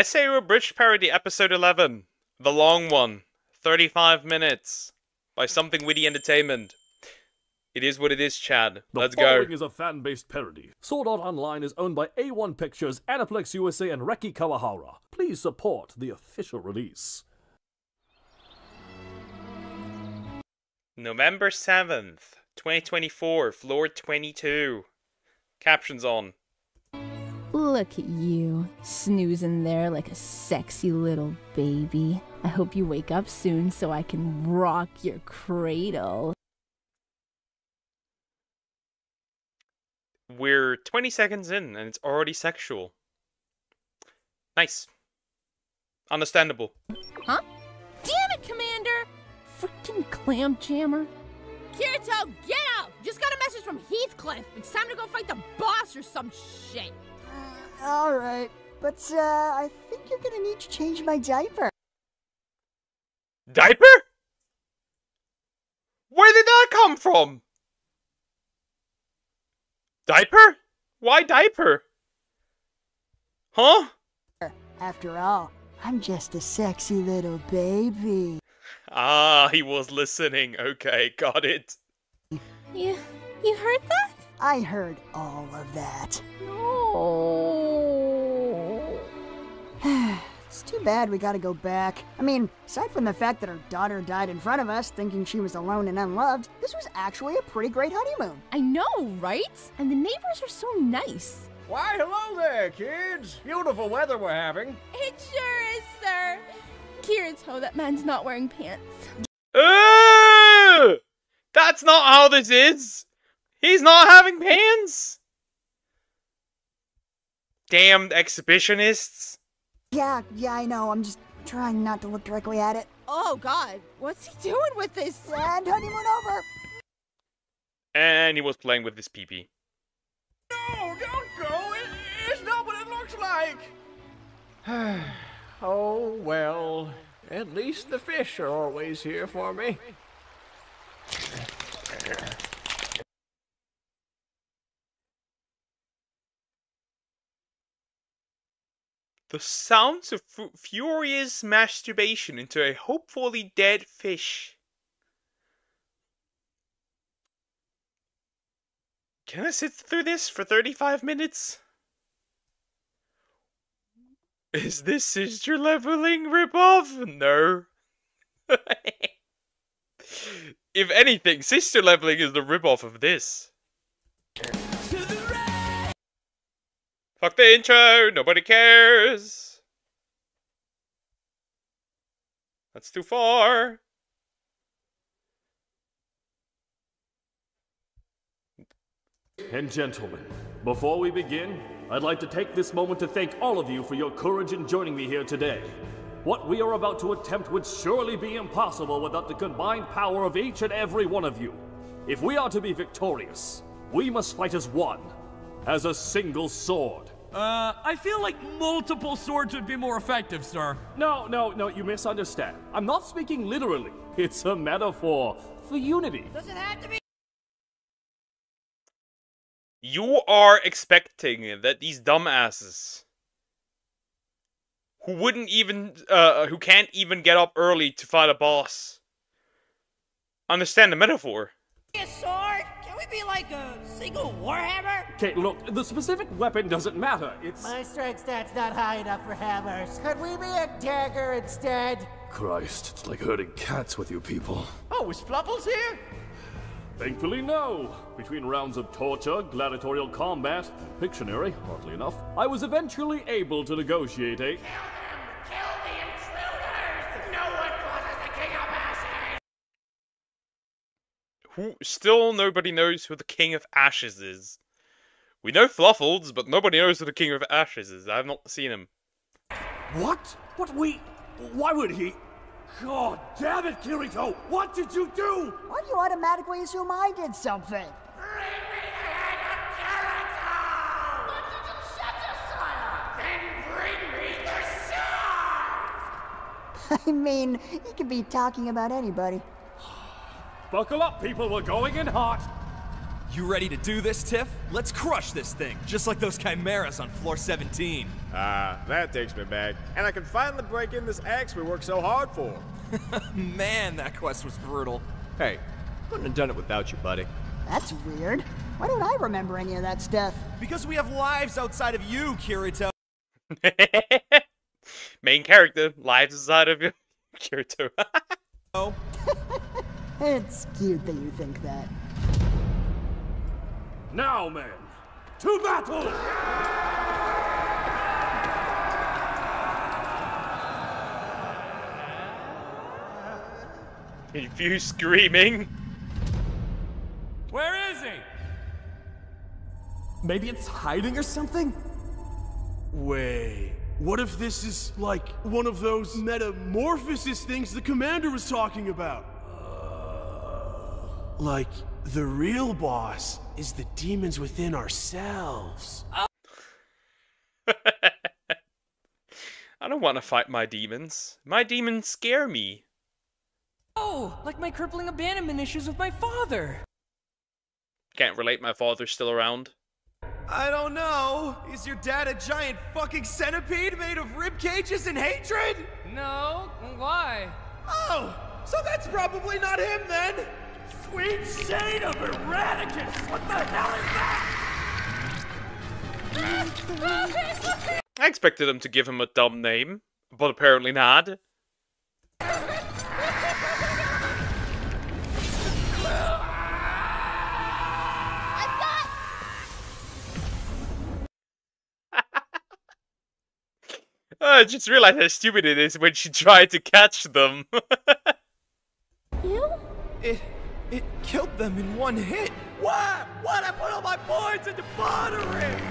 SAO Abridged Parody Episode 11. The long one. 35 minutes. By Something Witty Entertainment. It is what it is, Chad. Let's go. The following is a fan-based parody. Sword Art Online is owned by A1 Pictures, Aniplex USA, and Reki Kawahara. Please support the official release. November 7th, 2024, floor 22. Captions on. Look at you, snoozing there like a sexy little baby. I hope you wake up soon so I can rock your cradle. We're 20 seconds in and it's already sexual. Nice. Understandable. Huh? Damn it, Commander! Frickin' clam jammer. Kirito, get out! Just got a message from Heathcliff. It's time to go fight the boss or some shit. Alright, but I think you're gonna need to change my diaper. Diaper? Where did that come from? Diaper? Why diaper? Huh? After all, I'm just a sexy little baby. Ah, he was listening. Okay, got it. You heard that? I heard all of that. No. It's too bad we gotta go back. I mean, aside from the fact that our daughter died in front of us, thinking she was alone and unloved, this was actually a pretty great honeymoon. I know, right? And the neighbors are so nice. Why, hello there, kids. Beautiful weather we're having. It sure is, sir. Kirito, that man's not wearing pants. That's not how this is. He's not having pants. Damned exhibitionists. Yeah, I know. I'm just trying not to look directly at it. Oh god, what's he doing with this? And honeymoon over. And he was playing with his pee-pee. No, don't go. It's not what it looks like. Oh, well. At least the fish are always here for me. The sounds of furious masturbation into a hopefully dead fish. Can I sit through this for 35 minutes? Is this sister leveling ripoff? No. If anything, sister leveling is the ripoff of this. Fuck the intro, nobody cares. That's too far. And gentlemen, before we begin, I'd like to take this moment to thank all of you for your courage in joining me here today. What we are about to attempt would surely be impossible without the combined power of each and every one of you. If we are to be victorious, we must fight as one, as a single sword. I feel like multiple swords would be more effective, sir. No, you misunderstand. I'm not speaking literally. It's a metaphor for unity. Does it have to be? You are expecting that these dumbasses who can't even get up early to fight a boss understand the metaphor. A sword? Can we be like a single warhammer? Okay, look, the specific weapon doesn't matter. It's... My strength stat's not high enough for hammers. Could we be a dagger instead? Christ, it's like herding cats with you people. Oh, is Fluffles here? Thankfully, no. Between rounds of torture, gladiatorial combat, and Pictionary, oddly enough, I was eventually able to negotiate a... Kill the intruders! No one causes the King of Ashes! Still nobody knows who the King of Ashes is. We know Fluffles, but nobody knows who the King of Ashes is. I have not seen him. What? Why would he? God damn it, Kirito! What did you do? Why do you automatically assume I did something? Bring me the head of Kirito! What did you shut us, sire? Then bring me the sword! I mean, he could be talking about anybody. Buckle up, people, we're going in hot! You ready to do this, Tiff? Let's crush this thing, just like those chimeras on floor 17. That takes me back. And I can finally break in this axe we worked so hard for. Man, that quest was brutal. Hey, couldn't have done it without you, buddy. That's weird. Why don't I remember any of that stuff? Because we have lives outside of you, Kirito. Main character, lives inside of you, Kirito. Oh. It's cute that you think that. Now, men, to battle! Confused screaming. Where is he? Maybe it's hiding or something? Wait, what if this is like one of those metamorphosis things the commander was talking about? Like, the real boss is the demons within ourselves. I don't want to fight my demons. My demons scare me. Oh, like my crippling abandonment issues with my father. Can't relate, my father's still around. I don't know. Is your dad a giant fucking centipede made of rib cages and hatred? No, why? Oh, so that's probably not him then. Sweet shade of Eradicus! What the hell is that? I expected them to give him a dumb name, but apparently not. I just realized how stupid it is when she tried to catch them. You? It killed them in one hit. What? What? I put all my points into bartering.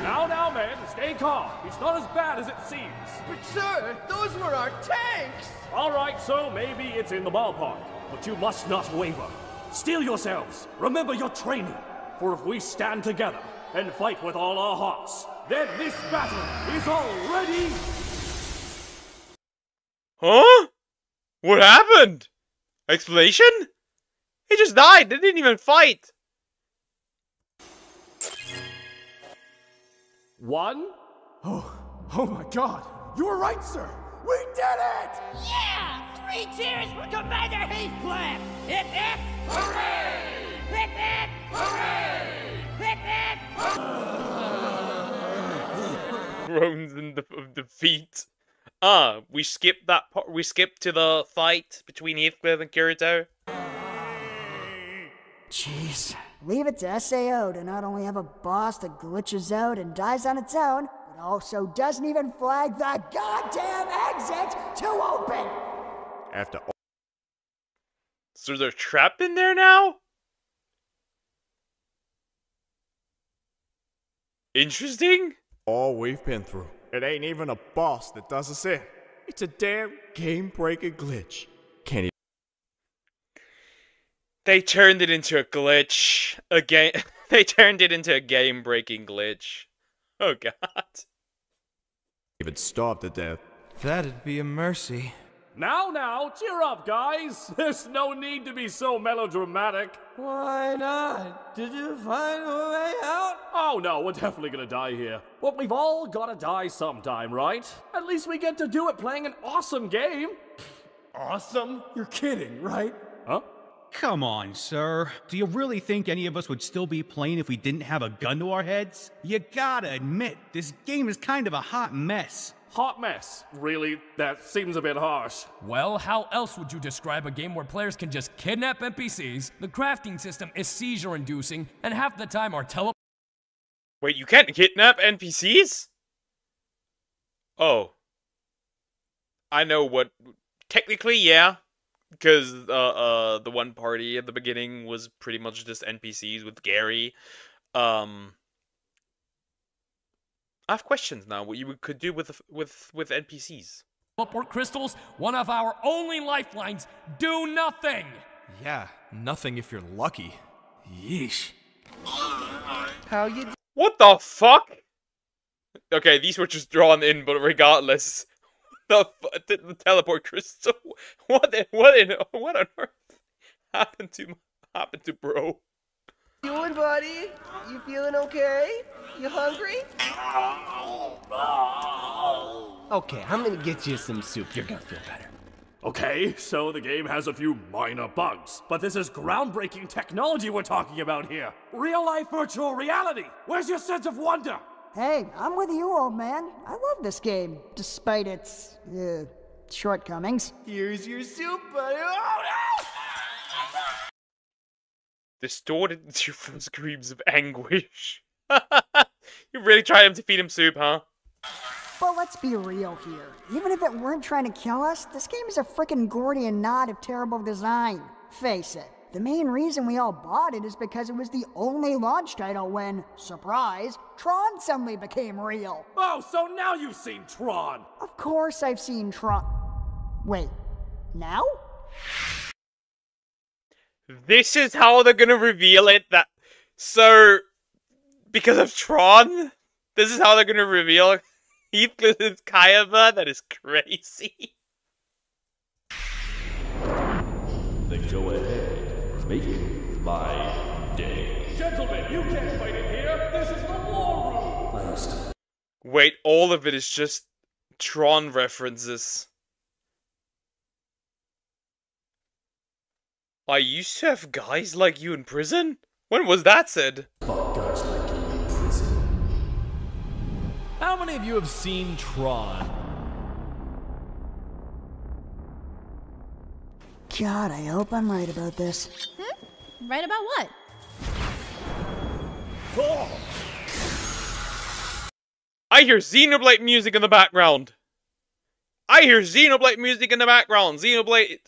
Now, men, stay calm. It's not as bad as it seems. But sir, those were our tanks! All right, so maybe it's in the ballpark, but you must not waver. Steel yourselves. Remember your training. For if we stand together and fight with all our hearts, then this battle is already... Huh? What happened? Explanation? He just died. They didn't even fight. One? Oh my god! You were right, sir! We did it! Yeah! 3 cheers for Commander Heathcliff! Hip hip! Hooray! Hip hip! Hooray! Hip hip! Groans in of defeat. We skipped that part. We skipped to the fight between Heathcliff and Kirito. Jeez. Leave it to SAO to not only have a boss that glitches out and dies on its own, but also doesn't even flag the goddamn exit to open! After all. So they're trapped in there now? Interesting. All we've been through. It ain't even a boss that does us in. It's a damn game-breaking glitch. Can't even... They turned it into a glitch. They turned it into a game-breaking glitch. Oh god. even starve to death. That'd be a mercy. Now, cheer up, guys. There's no need to be so melodramatic. Why not? Did you find a way out? Oh no, we're definitely gonna die here. Well, we've all gotta die sometime, right? At least we get to do it playing an awesome game. Awesome? You're kidding, right? Huh? Come on, sir. Do you really think any of us would still be playing if we didn't have a gun to our heads? You gotta admit, this game is kind of a hot mess. Hot mess. Really? That seems a bit harsh. Well, how else would you describe a game where players can just kidnap NPCs, the crafting system is seizure-inducing, and half the time are Wait, you can't kidnap NPCs? Oh. I know what... Technically, yeah. Because the one party at the beginning was pretty much just NPCs with Gary. I have questions now. What you could do with NPCs? Teleport crystals, one of our only lifelines, do nothing! Yeah, nothing if you're lucky. Yeesh. How you... What the fuck? Okay, these were just drawn in, but regardless. The teleport crystal. What on earth happened to bro? Doing, buddy? You feeling okay? You hungry? Okay, I'm gonna get you some soup. You're gonna feel better. Okay, so the game has a few minor bugs, but this is groundbreaking technology we're talking about here. Real-life virtual reality. Where's your sense of wonder? Hey, I'm with you, old man. I love this game, despite its, shortcomings. Here's your soup, buddy. Oh, no! Distorted tearful screams of anguish. You really tried to feed him soup, huh? But let's be real here. Even if it weren't trying to kill us, this game is a frickin' Gordian knot of terrible design. Face it, the main reason we all bought it is because it was the only launch title when, surprise, Tron suddenly became real. Oh, so now you've seen Tron! Of course I've seen Tron. Wait, now? This is how they're gonna reveal it, that... So... Because of Tron? This is how they're gonna reveal Heathcliff's Kayaba? That is crazy. Then go ahead. Make my day. Gentlemen, you can't fight in here! This is the war room! Wait, all of it is just Tron references. I used to have guys like you in prison? When was that said? Guys like you in prison. How many of you have seen Tron? God, I hope I'm right about this. Right about what? I hear Xenoblade music in the background. I hear Xenoblade music in the background. Xenoblade,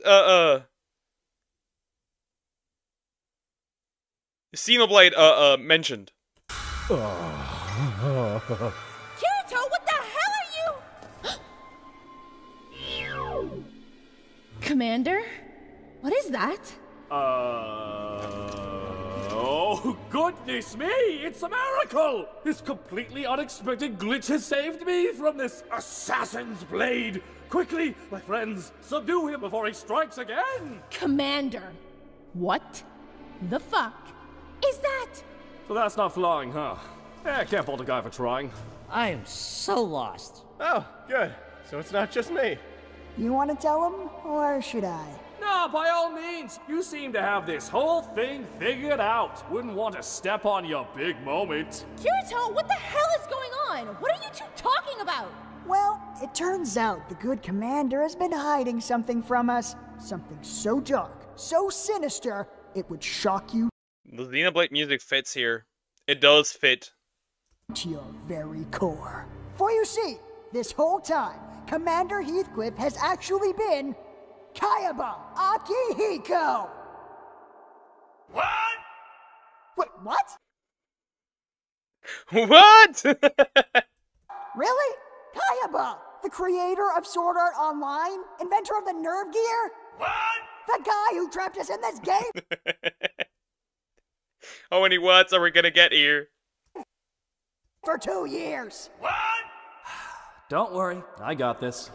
mentioned. Kirito, what the hell are you? Commander? What is that? Oh, goodness me! It's a miracle! This completely unexpected glitch has saved me from this assassin's blade! Quickly, my friends, subdue him before he strikes again! Commander, what the fuck is that? So that's not flying, huh? I can't fault a guy for trying. I am so lost. Oh, good. So it's not just me. You want to tell him, or should I? No, by all means. You seem to have this whole thing figured out. Wouldn't want to step on your big moment. Kirito, what the hell is going on? What are you two talking about? Well, it turns out the good commander has been hiding something from us. Something so dark, so sinister, it would shock you The Xenoblade music fits here. It does fit. to your very core. For you see, this whole time, Commander Heathcliff has actually been Kayaba Akihiko! What? Wait, what? What? Really? Kayaba, the creator of Sword Art Online, inventor of the nerve gear? What? The guy who trapped us in this game? How many words are we gonna get here? For 2 years. What? Don't worry, I got this.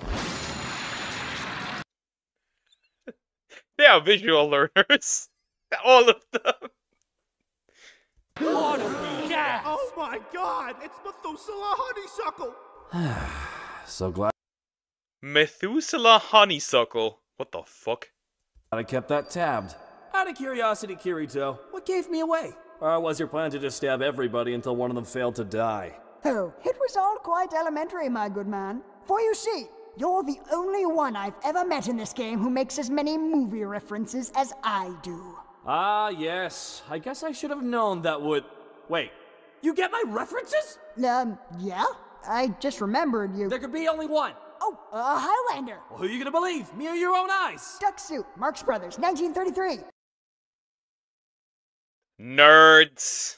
They are visual learners. All of them. What do we got? Oh my god, it's Methuselah Honeysuckle! So glad Methuselah Honeysuckle. What the fuck? I kept that tabbed. Out of curiosity, Kirito, what gave me away? Or was your plan to just stab everybody until one of them failed to die? Oh, it was all quite elementary, my good man. For you see, you're the only one I've ever met in this game who makes as many movie references as I do. Ah, yes. I guess I should have known that would... Wait, you get my references? Yeah? I just remembered you. There could be only one. Oh, Highlander. Well, who are you gonna believe? Me or your own eyes? Duck Suit, Marx Brothers, 1933. Nerds.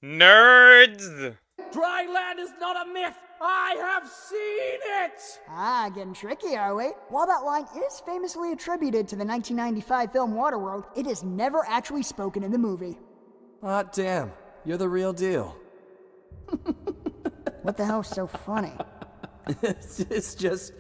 Nerds. Dry land is not a myth. I have seen it. Ah, getting tricky, are we? While that line is famously attributed to the 1995 film Waterworld, it is never actually spoken in the movie. Ah, damn. You're the real deal. What the hell's so funny? It's just...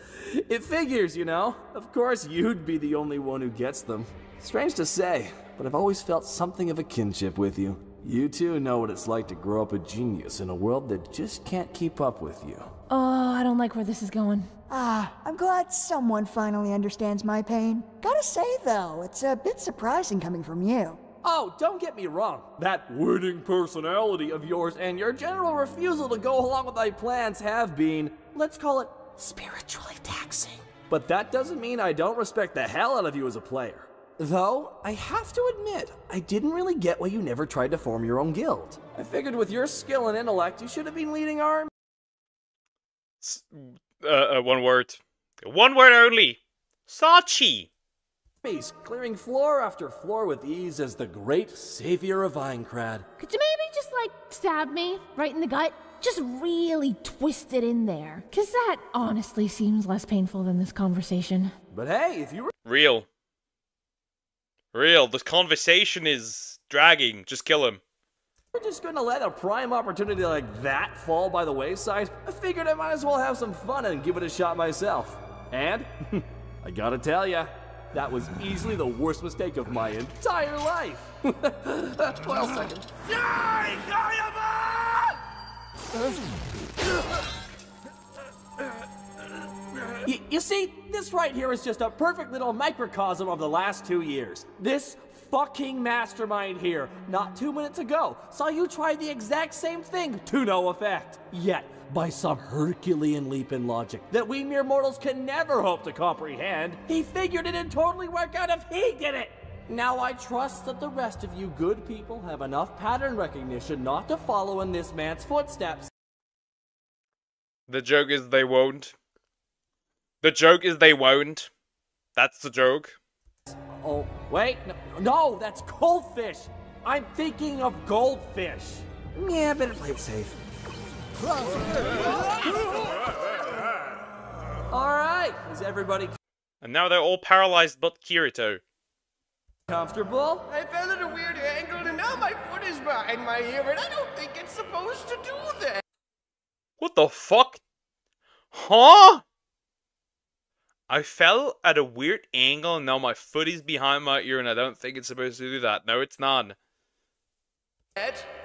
It figures, you know? Of course you'd be the only one who gets them. Strange to say, but I've always felt something of a kinship with you. You two know what it's like to grow up a genius in a world that just can't keep up with you. Oh, I don't like where this is going. I'm glad someone finally understands my pain. Gotta say, though, it's a bit surprising coming from you. Oh, don't get me wrong. That winning personality of yours and your general refusal to go along with my plans have been, let's call it, spiritually taxing. But that doesn't mean I don't respect the hell out of you as a player. Though, I have to admit, I didn't really get why you never tried to form your own guild. I figured with your skill and intellect, you should have been leading our... One word. One word only. Sachi! Clearing floor after floor with ease as the great savior of Aincrad. Could you maybe just, like, stab me right in the gut? Just really twist it in there. Cause that honestly seems less painful than this conversation. But hey, if you were... Real. Real. This conversation is dragging. Just kill him. We're just gonna let a prime opportunity like that fall by the wayside? I figured I might as well have some fun and give it a shot myself. And, I gotta tell ya, that was easily the worst mistake of my entire life. 12 seconds. You see, this right here is just a perfect little microcosm of the last 2 years. This fucking mastermind here, not 2 minutes ago, saw you try the exact same thing to no effect. Yet, by some Herculean leap in logic that we mere mortals can never hope to comprehend, he figured it'd totally work out if he did it. Now I trust that the rest of you good people have enough pattern recognition not to follow in this man's footsteps. The joke is they won't. The joke is they won't. That's the joke. Oh, wait, no, that's goldfish. I'm thinking of goldfish. Yeah, better play it safe. Alright, is everybody And now they're all paralyzed but Kirito. comfortable? I fell at a weird angle and now my foot is behind my ear and I don't think it's supposed to do that. What the fuck? Huh? I fell at a weird angle and now my foot is behind my ear and I don't think it's supposed to do that. No, it's not.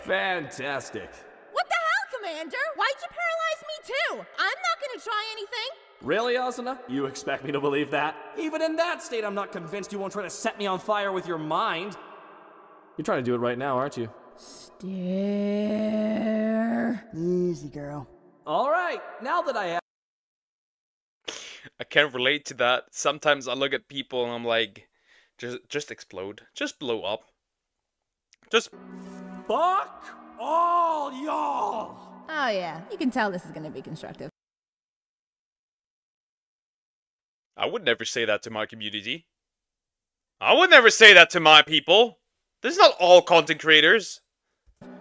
Fantastic. What the hell, Commander? Why'd you paralyze me too? I'm not gonna try anything. Really, Asuna? You expect me to believe that? Even in that state, I'm not convinced you won't try to set me on fire with your mind. You're trying to do it right now, aren't you? Stare. Easy, girl. Alright, now that I have... I can't relate to that. Sometimes I look at people and I'm like, just explode. Just blow up. Just... Fuck all y'all! Oh yeah, you can tell this is gonna be constructive. I would never say that to my community. I would never say that to my people. This is not all content creators.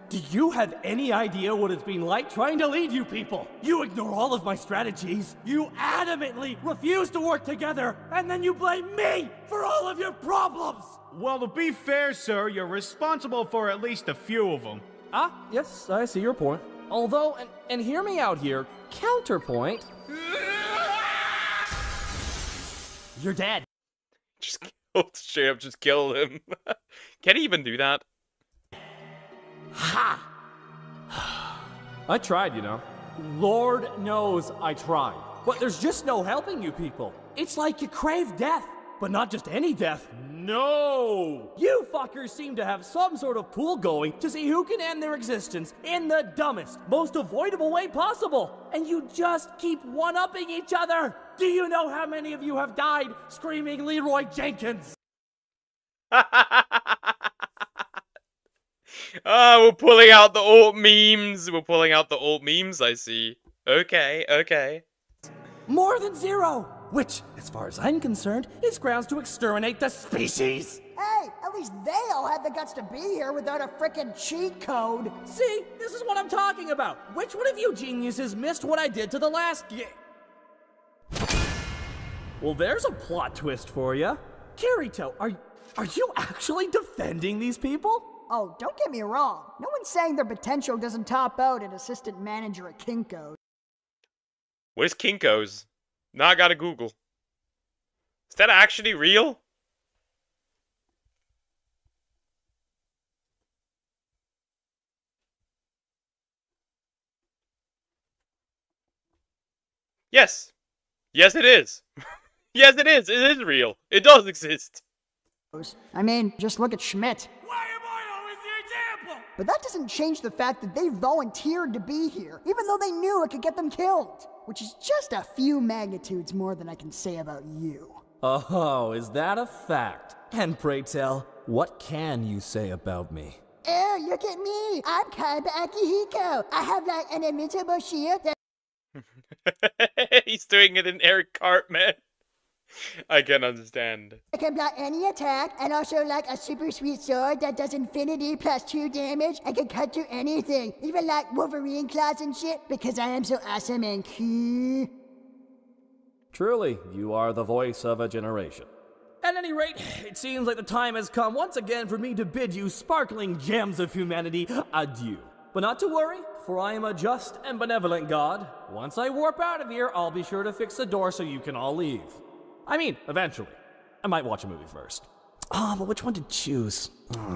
Do you have any idea what it's been like trying to lead you people? You ignore all of my strategies. You adamantly refuse to work together, and then you blame me for all of your problems! Well, to be fair, sir, you're responsible for at least a few of them. Ah, yes, I see your point. Although, and hear me out here, counterpoint... You're dead. Just kill straight up, just kill him. Can he even do that? Ha! I tried, you know. Lord knows I tried. But there's just no helping you people. It's like you crave death. But not just any death. No! You fuckers seem to have some sort of pool going to see who can end their existence in the dumbest, most avoidable way possible. And you just keep one-upping each other. Do you know how many of you have died screaming Leroy Jenkins? We're pulling out the old memes. We're pulling out the old memes, I see. Okay, okay. More than zero! Which, as far as I'm concerned, is grounds to exterminate the species! Hey, at least they all had the guts to be here without a frickin' cheat code. See, this is what I'm talking about. Which one of you geniuses missed what I did to the last Well, there's a plot twist for you. Kirito, are you actually defending these people? Oh, don't get me wrong. No one's saying their potential doesn't top out at assistant manager at Kinko's. Where's Kinko's? Now I gotta Google. Is that actually real? Yes. Yes, it is. Yes, it is. It is real. It does exist. I mean, just look at Schmidt. Why am I always the example? But that doesn't change the fact that they volunteered to be here, even though they knew it could get them killed. Which is just a few magnitudes more than I can say about you. Oh, is that a fact? And pray tell, what can you say about me? Oh, look at me. I'm Kaiba Akihiko. I have like an invincible shield that... He's doing it in Eric Cartman. I can understand. I can block any attack, and also like a super sweet sword that does infinity plus 2 damage. I can cut through anything, even like Wolverine claws and shit, because I am so awesome and cool. Truly, you are the voice of a generation. At any rate, it seems like the time has come once again for me to bid you sparkling gems of humanity adieu. But not to worry, for I am a just and benevolent god. Once I warp out of here, I'll be sure to fix the door so you can all leave. I mean, eventually. I might watch a movie first. But which one to choose?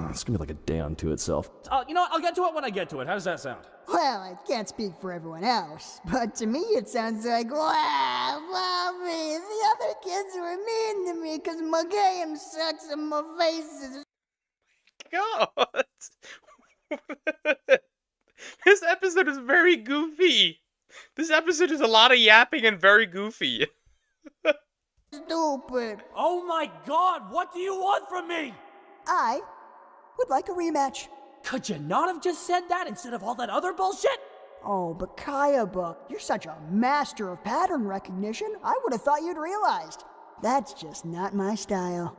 It's gonna be like a day unto itself. You know what? I'll get to it when I get to it. How does that sound? Well, I can't speak for everyone else, but to me it sounds like, wow, mommy, the other kids were mean to me because my game sucks and my face is... God. This episode is very goofy. This episode is a lot of yapping and very goofy. Stupid. Oh my god, what do you want from me? I would like a rematch. Could you not have just said that instead of all that other bullshit? Oh, but Kayaba, you're such a master of pattern recognition. I would have thought you'd realized. That's just not my style.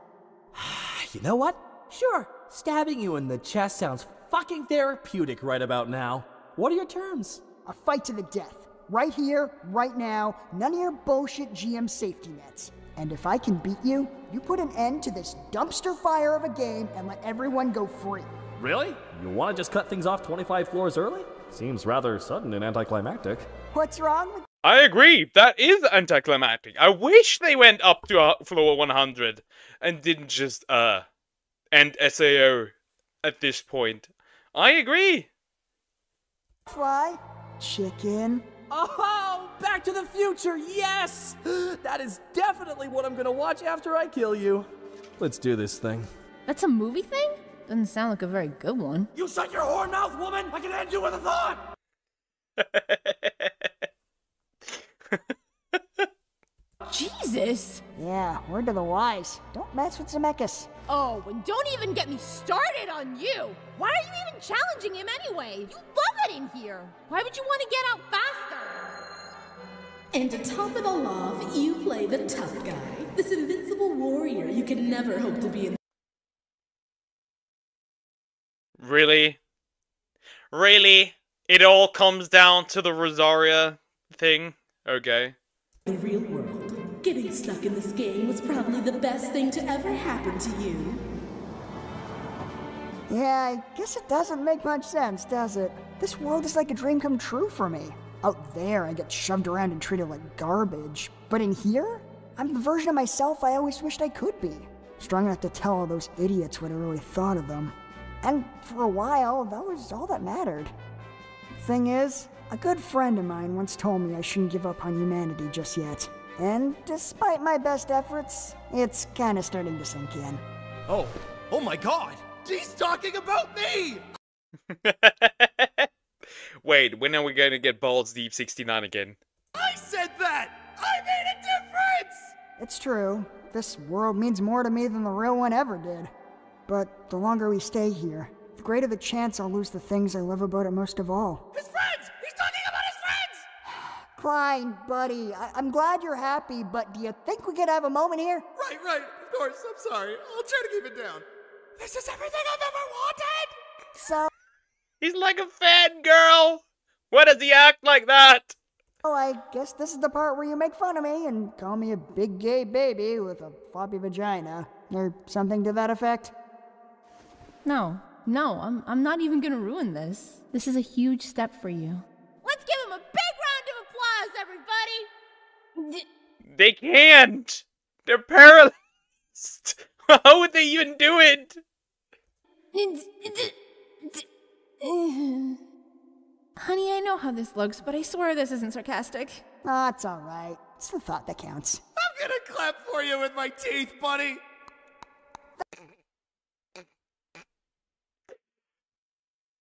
You know what? Sure, stabbing you in the chest sounds fucking therapeutic right about now. What are your terms? A fight to the death. Right here, right now, none of your bullshit GM safety nets. And if I can beat you, you put an end to this dumpster fire of a game and let everyone go free. Really? You want to just cut things off 25 floors early? Seems rather sudden and anticlimactic. What's wrong with... I agree. That is anticlimactic. I wish they went up to floor 100 and didn't just, end SAO at this point. I agree. Fly? Chicken? Oh, Back to the Future, yes! That is definitely what I'm gonna watch after I kill you. Let's do this thing. That's a movie thing? Doesn't sound like a very good one. You shut your whore mouth, woman! I can end you with a thought! Jesus! Yeah, word to the wise. Don't mess with Zemeckis. Oh, and don't even get me started on you! Why are you even challenging him anyway? You love it in here! Why would you want to get out faster? And to top it all off, you play the tough guy. This invincible warrior you can never hope to be in. Really? Really? It all comes down to the Rosaria thing? Okay. The real world. Getting stuck in this game was probably the best thing to ever happen to you. Yeah, I guess it doesn't make much sense, does it? This world is like a dream come true for me. Out there, I get shoved around and treated like garbage. But in here, I'm the version of myself I always wished I could be. Strong enough to tell all those idiots what I really thought of them. And for a while, that was all that mattered. Thing is, a good friend of mine once told me I shouldn't give up on humanity just yet. And despite my best efforts, it's kinda starting to sink in. Oh my god! He's talking about me! Wait, when are we gonna get Balls Deep 69 again? I said that! I made a difference! It's true. This world means more to me than the real one ever did. But the longer we stay here, the greater the chance I'll lose the things I love about it most of all. His friends! He's talking about his friends! Fine, buddy. I'm glad you're happy, but do you think we could have a moment here? Right, of course, I'm sorry. I'll try to keep it down. This is everything I've ever wanted! So... He's like a fangirl! Why does he act like that? Oh, I guess this is the part where you make fun of me and call me a big gay baby with a floppy vagina. Or something to that effect. No, I'm not even gonna ruin this. This is a huge step for you. Let's give him a big round of applause, everybody! They can't! They're paralyzed! How would they even do it? Honey, I know how this looks, but I swear this isn't sarcastic. Ah, it's alright. It's the thought that counts. I'm gonna clap for you with my teeth, buddy.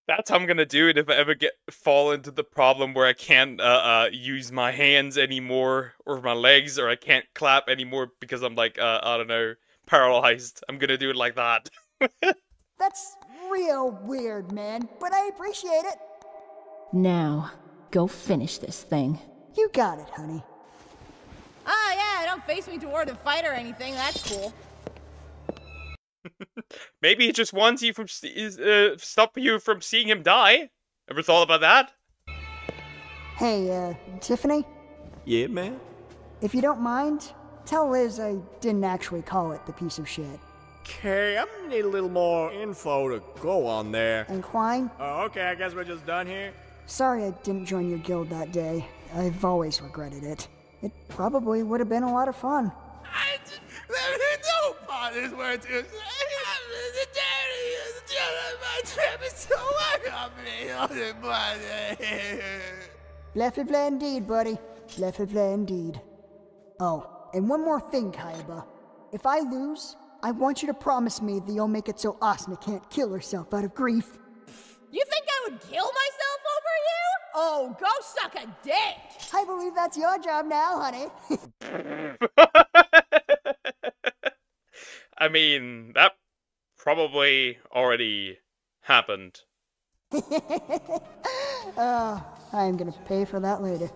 That's how I'm gonna do it if I ever fall into the problem where I can't use my hands anymore or my legs, or I can't clap anymore because I'm like I don't know, paralyzed. I'm gonna do it like that. That's real weird, man, but I appreciate it. Now, go finish this thing. You got it, honey. Oh yeah, don't face me toward a fight or anything, that's cool. Maybe he just wants you from stop you from seeing him die. Ever thought about that? Hey, Tiffany? Yeah, man? If you don't mind, tell Liz I didn't actually call it the piece of shit. Okay, I'm gonna need a little more info to go on there. And Quine? Oh, okay, I guess we're just done here. Sorry I didn't join your guild that day. I've always regretted it. It probably would have been a lot of fun. No father's words to say. The daddy is just my trip is so welcome me. Bleffy indeed, buddy. Bleffy indeed. Oh, and one more thing, Kaiba. If I lose, I want you to promise me that you'll make it so Asuna can't kill herself out of grief. You think I would kill myself over you? Oh, go suck a dick! I believe that's your job now, honey. I mean, that probably already happened. I'm gonna pay for that later.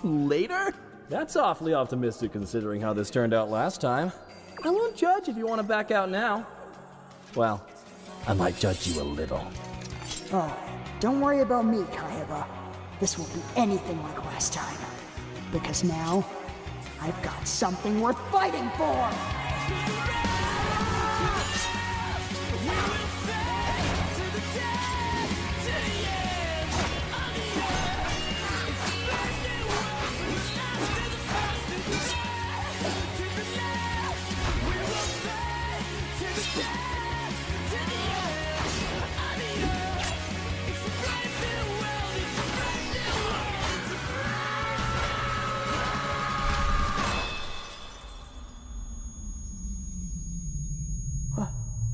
Later? That's awfully optimistic considering how this turned out last time. I won't judge if you want to back out now. Well, I might judge you a little. Oh, don't worry about me, Kaiba. This won't be anything like last time. Because now, I've got something worth fighting for!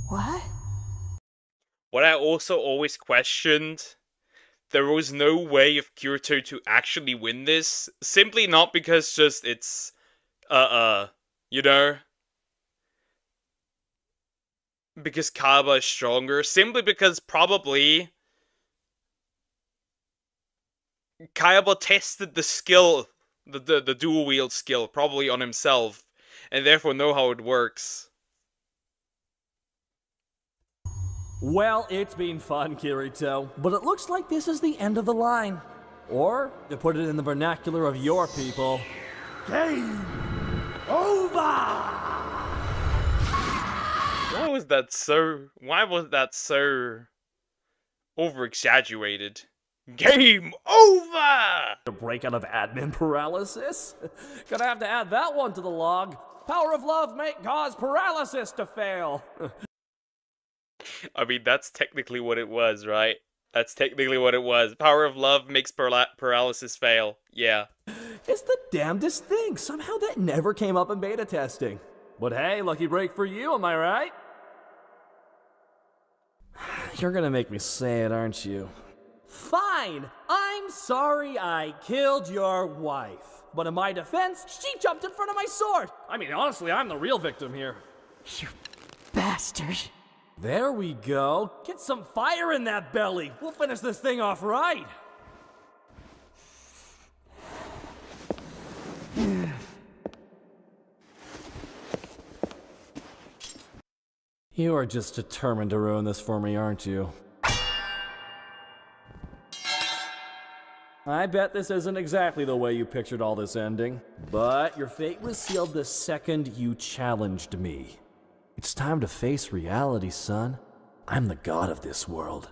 What? What I also always questioned, there was no way of Kyoto to actually win this, simply not because just it's, you know, because Kaiba is stronger, simply because probably Kaiba tested the skill, the dual wield skill, probably on himself, and therefore know how it works. Well, it's been fun, Kirito, but it looks like this is the end of the line. Or, to put it in the vernacular of your people, game over! Why was that so over-exaggerated? Game over! To break out of admin paralysis? Gonna have to add that one to the log. Power of love may cause paralysis to fail. I mean, that's technically what it was, right? That's technically what it was. Power of love makes paralysis fail. Yeah. It's the damnedest thing. Somehow that never came up in beta testing. But hey, lucky break for you, am I right? You're gonna make me say it, aren't you? Fine! I'm sorry I killed your wife. But in my defense, she jumped in front of my sword. I mean, honestly, I'm the real victim here. You bastard. There we go. Get some fire in that belly. We'll finish this thing off right. You are just determined to ruin this for me, aren't you? I bet this isn't exactly the way you pictured all this ending, but your fate was sealed the second you challenged me. It's time to face reality, son. I'm the god of this world.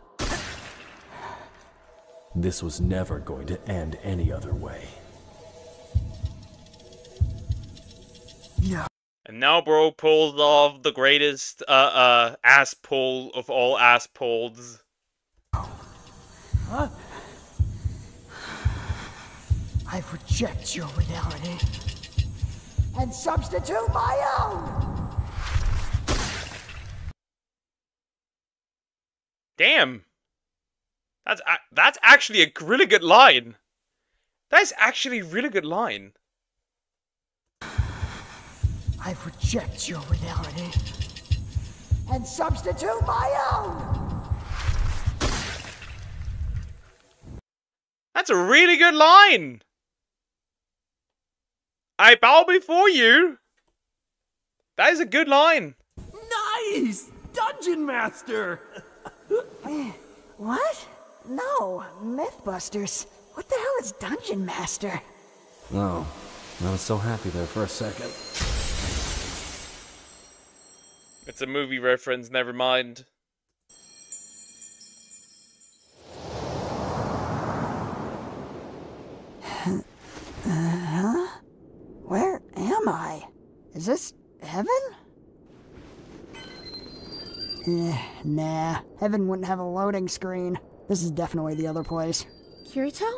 This was never going to end any other way. No. And now bro pulled off the greatest ass pull of all ass pulls. Huh? I reject your reality and substitute my own! Damn. That's actually a really good line. That's actually a really good line. I reject your reality and substitute my own! That's a really good line. I bow before you. That is a good line. Nice! Dungeon Master! What? No, Mythbusters. What the hell is Dungeon Master? Oh, I was so happy there for a second. It's a movie reference, never mind. Huh? Where am I? Is this heaven? Nah, heaven wouldn't have a loading screen. This is definitely the other place. Kirito?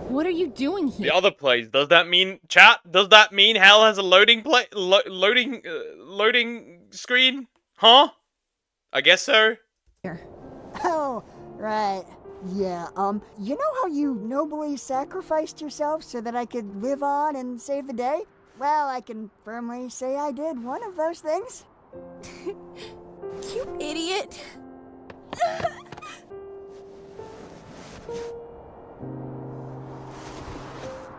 What are you doing here? The other place. Does that mean chat? Does that mean hell has a loading loading screen? Huh? I guess so. Here. Oh, right. Yeah, you know how you nobly sacrificed yourself so that I could live on and save the day? Well, I can firmly say I did one of those things. You idiot.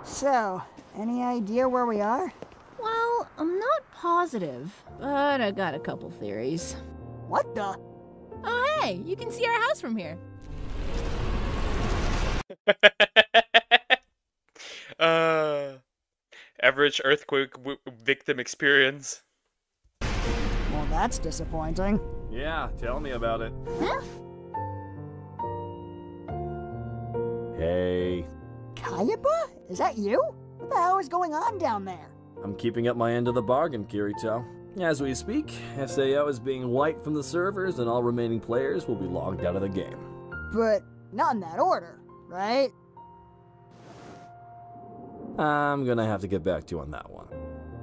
So, any idea where we are? Well, I'm not positive, but I got a couple theories. What the? Oh, hey, you can see our house from here. Average earthquake victim experience. Well, that's disappointing. Yeah, tell me about it. Huh? Hey. Kayaba? Is that you? What the hell is going on down there? I'm keeping up my end of the bargain, Kirito. As we speak, SAO is being wiped from the servers and all remaining players will be logged out of the game. But not in that order, right? I'm gonna have to get back to you on that one.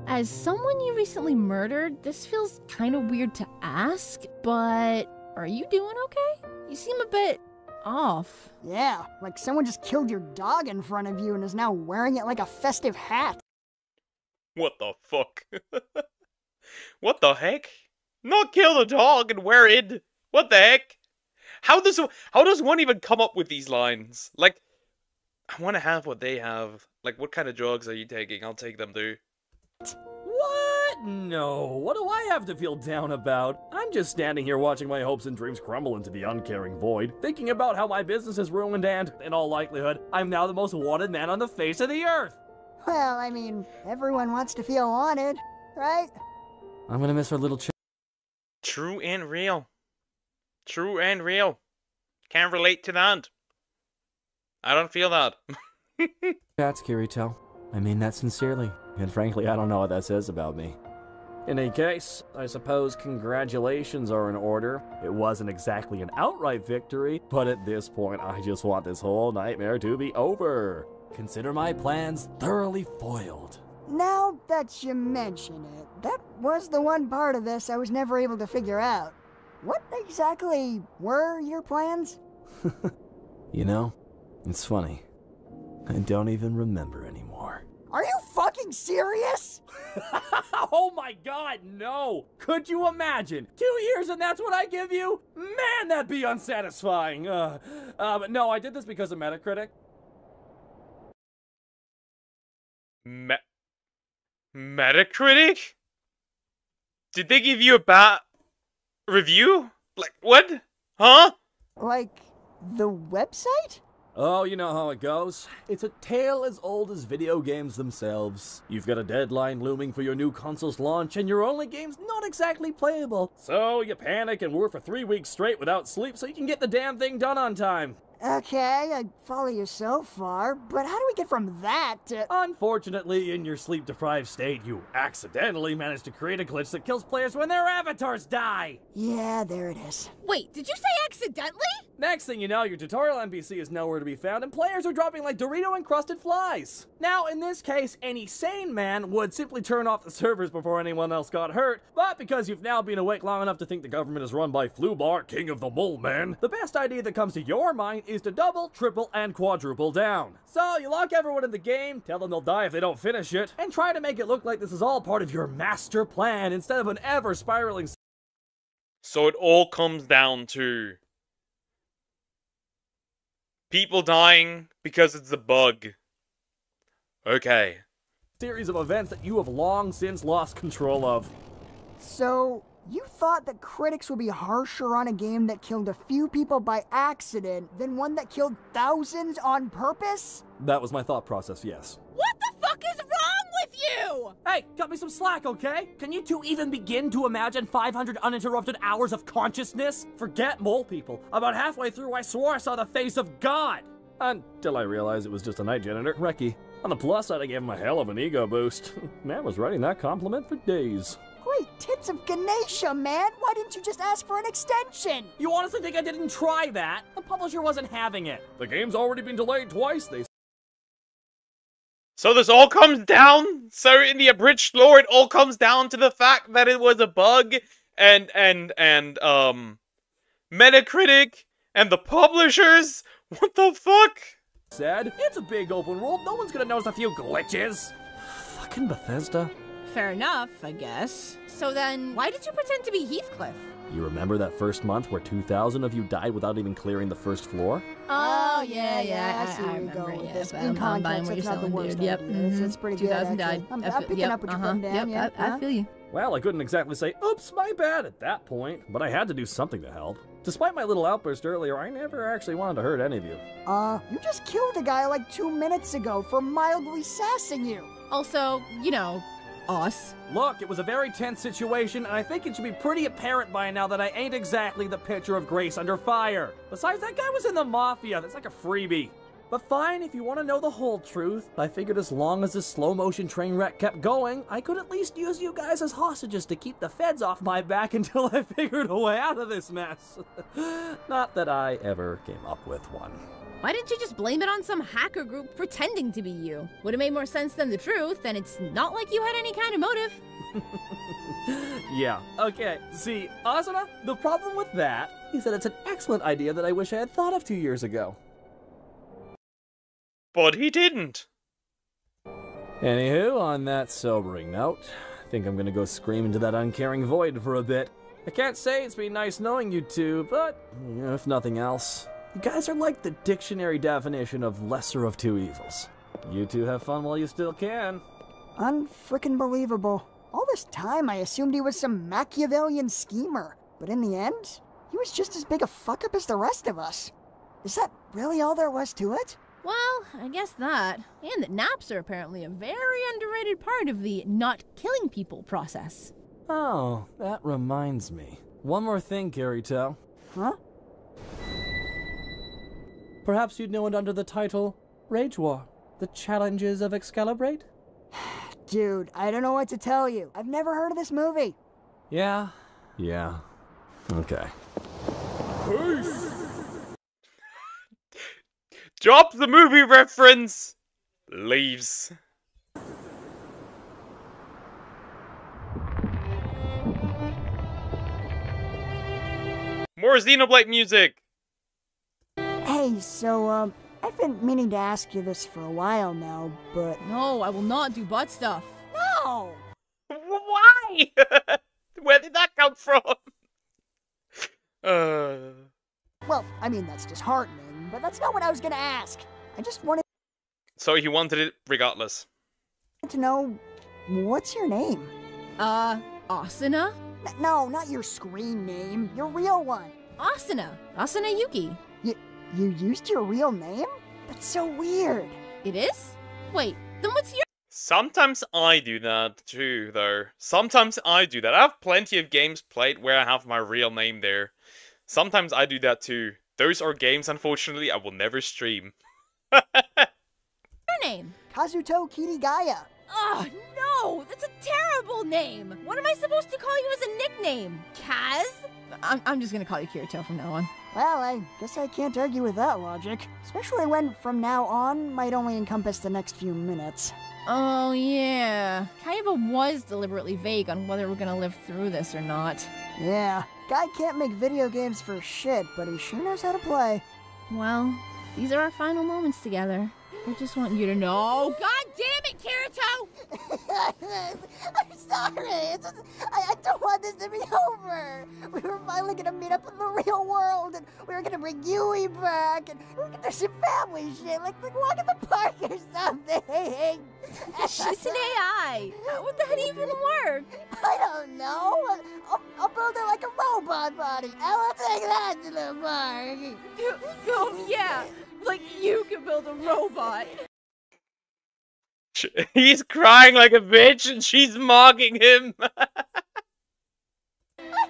As someone you recently murdered, this feels kind of weird to ask, but are you doing okay? You seem a bit off. Yeah, like someone just killed your dog in front of you and is now wearing it like a festive hat. What the fuck? What the heck? Not kill the dog and wear it. What the heck? How does one even come up with these lines? Like, I want to have what they have. Like, what kind of drugs are you taking? I'll take them too. What? No. What do I have to feel down about? I'm just standing here watching my hopes and dreams crumble into the uncaring void, thinking about how my business is ruined and, in all likelihood, I'm now the most wanted man on the face of the earth. Well, I mean, everyone wants to feel wanted, right? I'm gonna miss our little True and real. True and real. Can't relate to that. I don't feel that. That's Kirito. I mean that sincerely. And frankly, I don't know what that says about me. In any case, I suppose congratulations are in order. It wasn't exactly an outright victory, but at this point, I just want this whole nightmare to be over. Consider my plans thoroughly foiled. Now that you mention it, that was the one part of this I was never able to figure out. What exactly were your plans? You know, it's funny. I don't even remember anymore. Are you fucking serious? Oh my god, no! Could you imagine? 2 years and that's what I give you? Man, that'd be unsatisfying. But no, I did this because of Metacritic. Metacritic? Did they give you a bad review? Like, what? Huh? Like, the website? Oh, you know how it goes. It's a tale as old as video games themselves. You've got a deadline looming for your new console's launch, and your only game's not exactly playable. So you panic and work for 3 weeks straight without sleep so you can get the damn thing done on time. Okay, I follow you so far, but how do we get from that to... Unfortunately, in your sleep-deprived state, you accidentally manage to create a glitch that kills players when their avatars die! Yeah, there it is. Wait, did you say accidentally? Next thing you know, your tutorial NPC is nowhere to be found, and players are dropping like Dorito-encrusted flies. Now, in this case, any sane man would simply turn off the servers before anyone else got hurt, but because you've now been awake long enough to think the government is run by Flubar, king of the mole man, the best idea that comes to your mind is to double, triple, and quadruple down. So, you lock everyone in the game, tell them they'll die if they don't finish it, and try to make it look like this is all part of your master plan instead of an ever-spiraling... So it all comes down to people dying because it's a bug. Okay. Series of events that you have long since lost control of. So, you thought that critics would be harsher on a game that killed a few people by accident than one that killed thousands on purpose? That was my thought process, yes. What the fuck is wrong with you? Hey, cut me some slack, okay? Can you two even begin to imagine 500 uninterrupted hours of consciousness? Forget mole people. About halfway through, I swore I saw the face of God. Until I realized it was just a night janitor, Reki. On the plus side, I gave him a hell of an ego boost. Man was writing that compliment for days. Great tits of Ganesha, man! Why didn't you just ask for an extension? You honestly think I didn't try that? The publisher wasn't having it. The game's already been delayed twice, they... So this all comes down, so in the abridged lore, it all comes down to the fact that it was a bug, and Metacritic, and the publishers? What the fuck? Said, it's a big open world, no one's gonna notice a few glitches. Fucking Bethesda. Fair enough, I guess. So then, why did you pretend to be Heathcliff? You remember that first month where 2,000 of you died without even clearing the first floor? Oh, yeah, I see where you're going with this. In I'm buying context, what it's you're not the selling, worst dude. Yep. idea. It's pretty good, 2,000 died. actually. I'm picking up what you're putting down, yeah. I feel you. Well, I couldn't exactly say, oops, my bad at that point, but I had to do something to help. Despite my little outburst earlier, I never actually wanted to hurt any of you. You just killed a guy like 2 minutes ago for mildly sassing you. Also, you know, us. Look, it was a very tense situation, and I think it should be pretty apparent by now that I ain't exactly the picture of grace under fire. Besides, that guy was in the Mafia. That's like a freebie. But fine, if you want to know the whole truth, I figured as long as this slow-motion train wreck kept going, I could at least use you guys as hostages to keep the feds off my back until I figured a way out of this mess. Not that I ever came up with one. Why didn't you just blame it on some hacker group pretending to be you? Would have made more sense than the truth, and it's not like you had any kind of motive. Yeah, okay. See, Asuna, the problem with that is that it's an excellent idea that I wish I had thought of 2 years ago. But he didn't. Anywho, on that sobering note, I think I'm gonna go scream into that uncaring void for a bit. I can't say it's been nice knowing you two, but you know, if nothing else, you guys are like the dictionary definition of lesser of two evils. You two have fun while you still can. Unfrickin' believable. All this time I assumed he was some Machiavellian schemer, but in the end, he was just as big a fuck-up as the rest of us. Is that really all there was to it? Well, I guess that. And that naps are apparently a very underrated part of the not killing people process. Oh, that reminds me. One more thing, Kirito. Huh? Perhaps you'd know it under the title Rage War, The Challenges of Excalibrate? Dude, I don't know what to tell you. I've never heard of this movie. Yeah. Okay. Peace! Drop the movie reference! Leaves. More Xenoblade music! Hey, so, I've been meaning to ask you this for a while now, but... No, I will not do butt stuff. No! Why? Where did that come from? Well, I mean, that's disheartening, but that's not what I was gonna ask. I just wanted So he wanted it regardless. to know, what's your name? Asuna? No, not your screen name, your real one. Asuna. Asuna Yuki. You used your real name? That's so weird. It is? Wait, then what's your... Sometimes I do that too, though. Sometimes I do that. I have plenty of games played where I have my real name there. Sometimes I do that too. Those are games, unfortunately, I will never stream. Your name? Kazuto Kirigaya. Oh, no! That's a terrible name! What am I supposed to call you as a nickname? Kaz? I'm just gonna call you Kirito from now on. Well, I guess I can't argue with that logic. Especially when from now on might only encompass the next few minutes. Oh yeah, Kaiba was deliberately vague on whether we're gonna live through this or not. Yeah, guy can't make video games for shit, but he sure knows how to play. Well, these are our final moments together. I just want you to know. God damn it, Kirito! I'm sorry. I don't want this to be over. We were finally gonna meet up in the real world, and we were gonna bring Yui back, and we were gonna do some family shit, like walk in the park or something. She's an AI. How would that even work? I don't know. I'll build her like a robot body, and I'll take that to the park. Oh yeah, like you can build a robot. He's crying like a bitch and she's mocking him. I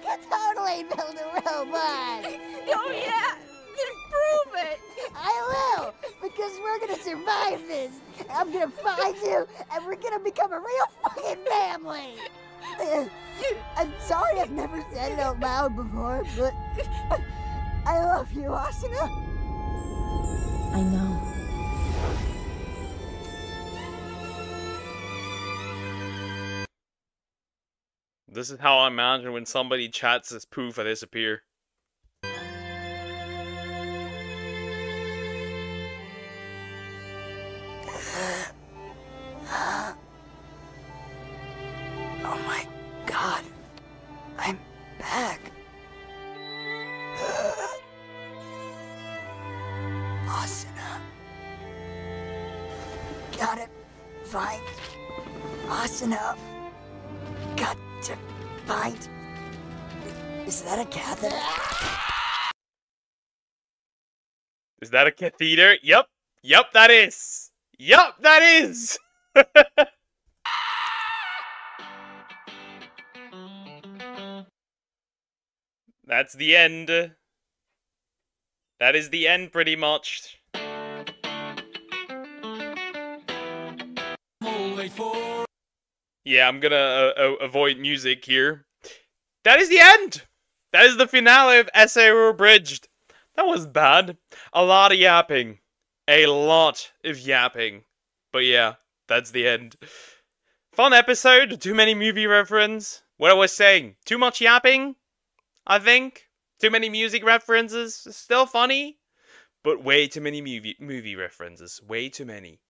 can totally build a robot. Oh yeah, then prove it. I will, because we're gonna survive this. I'm gonna find you, and we're gonna become a real fucking family. I'm sorry I've never said it out loud before, but I love you, Asuna. I know. This is how I imagine when somebody chats as poof, I disappear. Oh my god. I'm back. Asuna. Gotta find Asuna. Got to find. Is that a catheter? Is that a catheter? Yep. Yep, that is. Yep, that is. That's the end. That is the end, pretty much. Yeah, I'm gonna avoid music here. That is the end! That is the finale of SAO Abridged. That was bad. A lot of yapping. A lot of yapping. But yeah, that's the end. Fun episode, too many movie reference. What I was saying, too much yapping, I think. Too many music references, still funny. But way too many movie references, way too many.